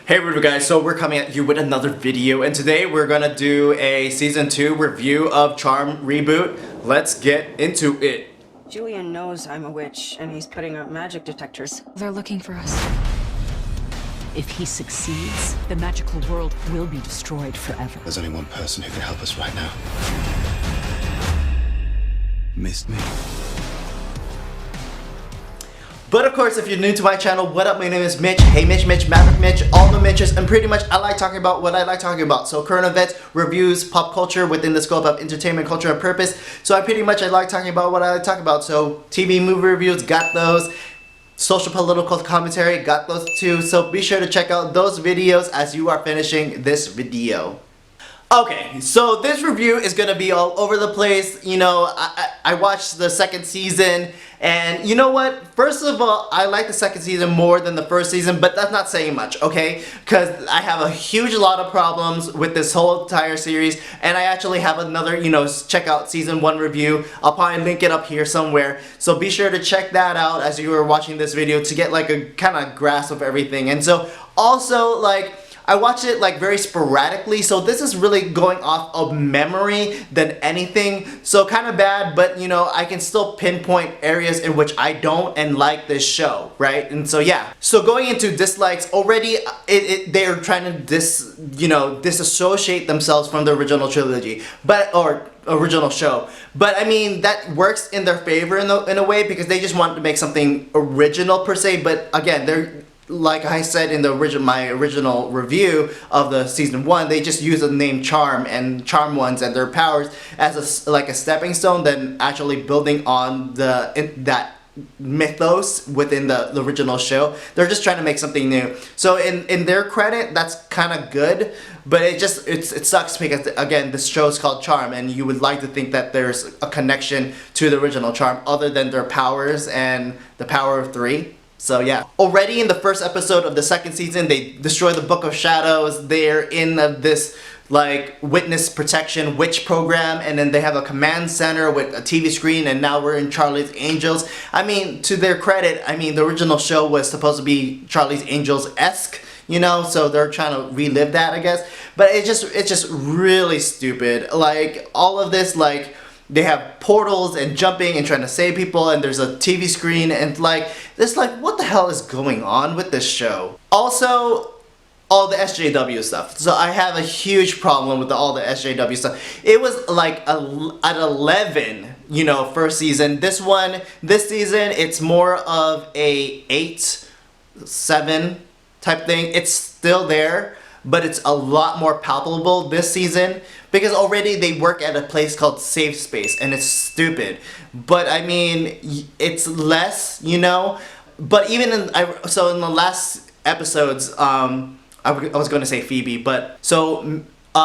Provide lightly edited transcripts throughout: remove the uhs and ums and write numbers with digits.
Hey Reboot guys, so we're coming at you with another video, and today we're gonna do a season 2 review of Charm Reboot. Let's get into it. Julian knows I'm a witch, and he's putting up magic detectors. They're looking for us. If he succeeds, the magical world will be destroyed forever. There's only one person who can help us right now. Missed me. But of course, if you're new to my channel, what up? My name is Mitch. Hey Mitch, Maverick Mitch, all the Mitches, and pretty much I like talking about what I like talking about. So current events, reviews, pop culture within the scope of entertainment, culture, and purpose. So I like talking about what I like talking about. So TV, movie reviews, got those. Social political commentary, got those too. So be sure to check out those videos as you are finishing this video. Okay, so this review is gonna be all over the place. You know, I watched the second season, and you know what? First of all, I like the second season more than the first season, but that's not saying much, okay? Because I have a huge lot of problems with this whole entire series, and I actually have another, you know, check out season 1 review. I'll probably link it up here somewhere, so be sure to check that out as you are watching this video to get like a kind of grasp of everything. And so also, like, I watch it like very sporadically, so this is really going off of memory than anything. So kind of bad, but you know, I can still pinpoint areas in which I don't and like this show, right? And so yeah. So going into dislikes, already they're trying to disassociate themselves from the original trilogy, or original show. But I mean, that works in their favor in a way, because they just want to make something original per se. But again, they're, like I said in my original review of the season 1, they just use the name Charm and Charm Ones and their powers as like a stepping stone, then actually building on that mythos within the original show. They're just trying to make something new. So in their credit, that's kind of good, but it sucks because again, this show is called Charm, and you would like to think that there's a connection to the original Charm other than their powers and the power of 3. So yeah, already in the first episode of the second season, they destroy the Book of Shadows. They're in this like witness protection witch program, and then they have a command center with a TV screen, and now we're in Charlie's Angels. I mean, to their credit, I mean, the original show was supposed to be Charlie's Angels-esque, you know, so they're trying to relive that, I guess. But it's just really stupid. Like, all of this, like, they have portals and jumping and trying to save people, and there's a TV screen, and like, it's like, what the hell is going on with this show? Also, all the SJW stuff. So I have a huge problem with all the SJW stuff. It was like at 11, you know, first season. This season, it's more of a 8, 7 type thing. It's still there, but it's a lot more palpable this season, because already they work at a place called Safe Space, and it's stupid. But I mean, it's less, you know. But even in the last episodes, I was going to say Phoebe, but so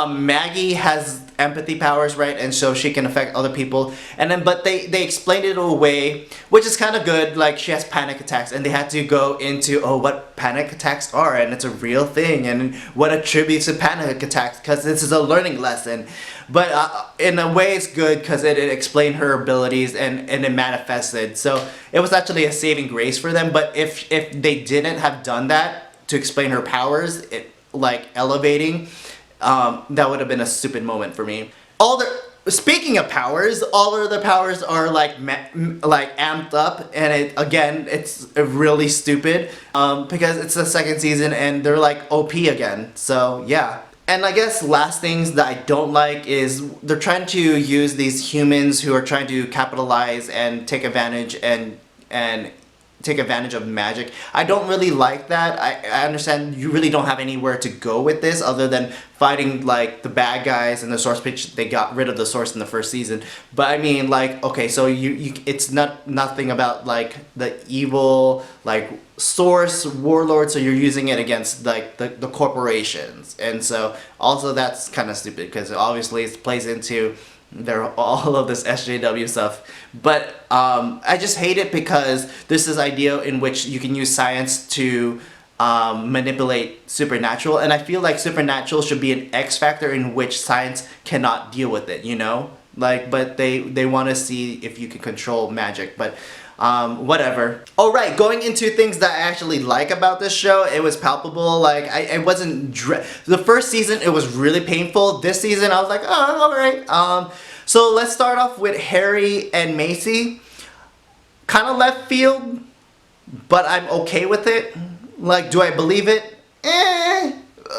Maggie has empathy powers, right? And so she can affect other people. And then, but they explained it away, which is kind of good. Like, she has panic attacks, and they had to go into, oh, what panic attacks are, and it's a real thing, and what attributes to panic attacks, because this is a learning lesson. But in a way, it's good because it explained her abilities and it manifested. So it was actually a saving grace for them. But if they didn't have done that to explain her powers, like elevating, that would have been a stupid moment for me. Speaking of powers, all of the powers are like amped up, and it's really stupid because it's the second season and they're like OP again. So yeah. And I guess last things that I don't like is they're trying to use these humans who are trying to capitalize and take advantage of magic. I don't really like that. I understand you really don't have anywhere to go with this other than fighting like the bad guys and the source pitch. They got rid of the source in the first season. But I mean, like, okay, so it's nothing about like the evil like source warlord, so you're using it against like the corporations. And so also that's kind of stupid because obviously it plays into all of this SJW stuff. But I just hate it because there's this idea in which you can use science to manipulate supernatural, and I feel like supernatural should be an X factor in which science cannot deal with it, you know? Like, but they want to see if you can control magic. But whatever. Alright, going into things that I actually like about this show, it was palpable. Like, I wasn't the first season, it was really painful. This season, I was like, oh, alright. So let's start off with Harry and Maisie. Kind of left field, but I'm okay with it. Like, do I believe it?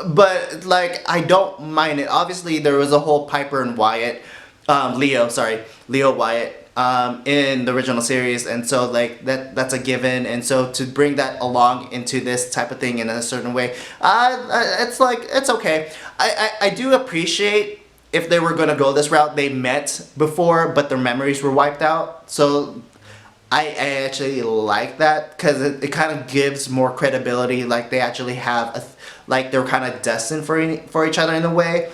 But like, I don't mind it. Obviously, there was a whole Piper and Wyatt, Leo Wyatt, in the original series, and so like that's a given. And so to bring that along into this type of thing in a certain way, it's like, it's okay. I do appreciate if they were gonna go this route. They met before, but their memories were wiped out. So I actually like that, because it kind of gives more credibility. Like, they actually have like, they're kind of destined for each other in a way,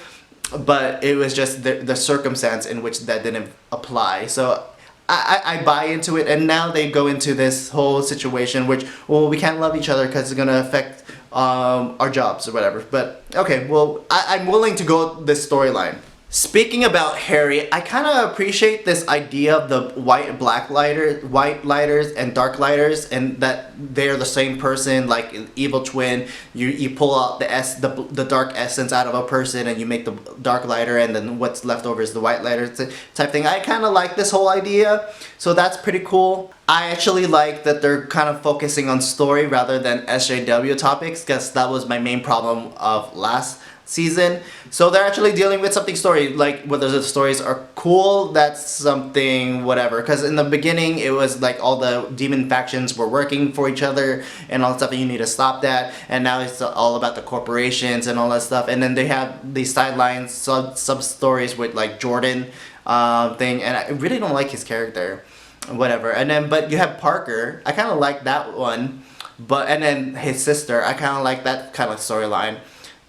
but it was just the circumstance in which that didn't apply. So I buy into it, and now they go into this whole situation which, well, we can't love each other because it's gonna affect our jobs or whatever. But okay, well, I'm willing to go this storyline. Speaking about Harry, I kind of appreciate this idea of the white lighters and dark lighters, and that they're the same person, like an evil twin. You pull out the dark essence out of a person, and you make the dark lighter, and then what's left over is the white lighter type thing. I kind of like this whole idea, so that's pretty cool. I actually like that they're kind of focusing on story rather than SJW topics, because that was my main problem of last season. So they're actually dealing with something story, like whether the stories are cool, that's something whatever. Because in the beginning it was like all the demon factions were working for each other and all that stuff, and you need to stop that. And now it's all about the corporations and all that stuff. And then they have these sidelines, sub stories with like Jordan thing, and I really don't like his character, whatever. And then but you have Parker, I kind of like that one, but and then his sister, I kind of like that kind of storyline.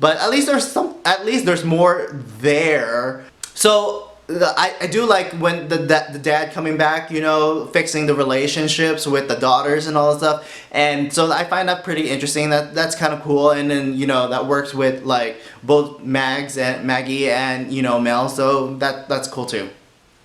But at least there's more there. So I do like when the dad coming back, you know, fixing the relationships with the daughters and all that stuff. And so I find that pretty interesting. That's kind of cool. And then, you know, that works with like both Maggie and, you know, Mel. So that's cool too.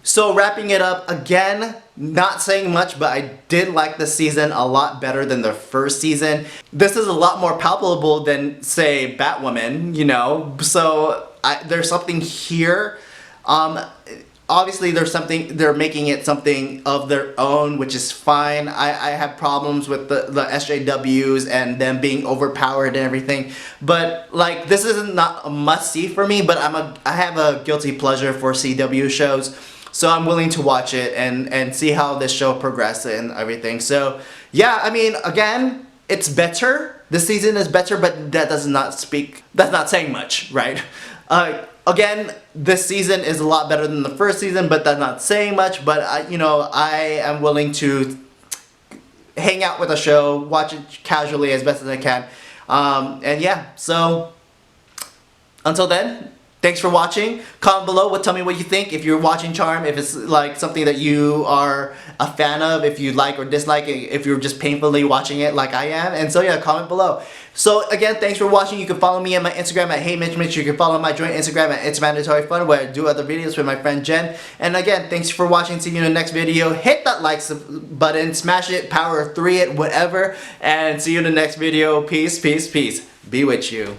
So wrapping it up, again, not saying much, but I did like this season a lot better than the first season. This is a lot more palpable than, say, Batwoman, you know, so there's something here. Obviously they're making it something of their own, which is fine. I have problems with the SJWs and them being overpowered and everything, but like, this is not a must-see for me, but I have a guilty pleasure for CW shows. So I'm willing to watch it and see how this show progresses and everything. So yeah, I mean, again, it's better. This season is better, but that's not saying much, right? Again, this season is a lot better than the first season, but that's not saying much. But you know, I am willing to hang out with a show, watch it casually as best as I can. And yeah, so until then, thanks for watching. Comment below, tell me what you think. If you're watching Charm, if it's like something that you are a fan of, if you like or dislike it, if you're just painfully watching it like I am. And so yeah, comment below. So again, thanks for watching. You can follow me on my Instagram at HeyMitchMitch. You can follow my joint Instagram at It's Mandatory Fun, where I do other videos with my friend Jen. And again, thanks for watching. See you in the next video. Hit that like button, smash it, power 3 it, whatever. And see you in the next video. Peace, peace, peace. Be with you.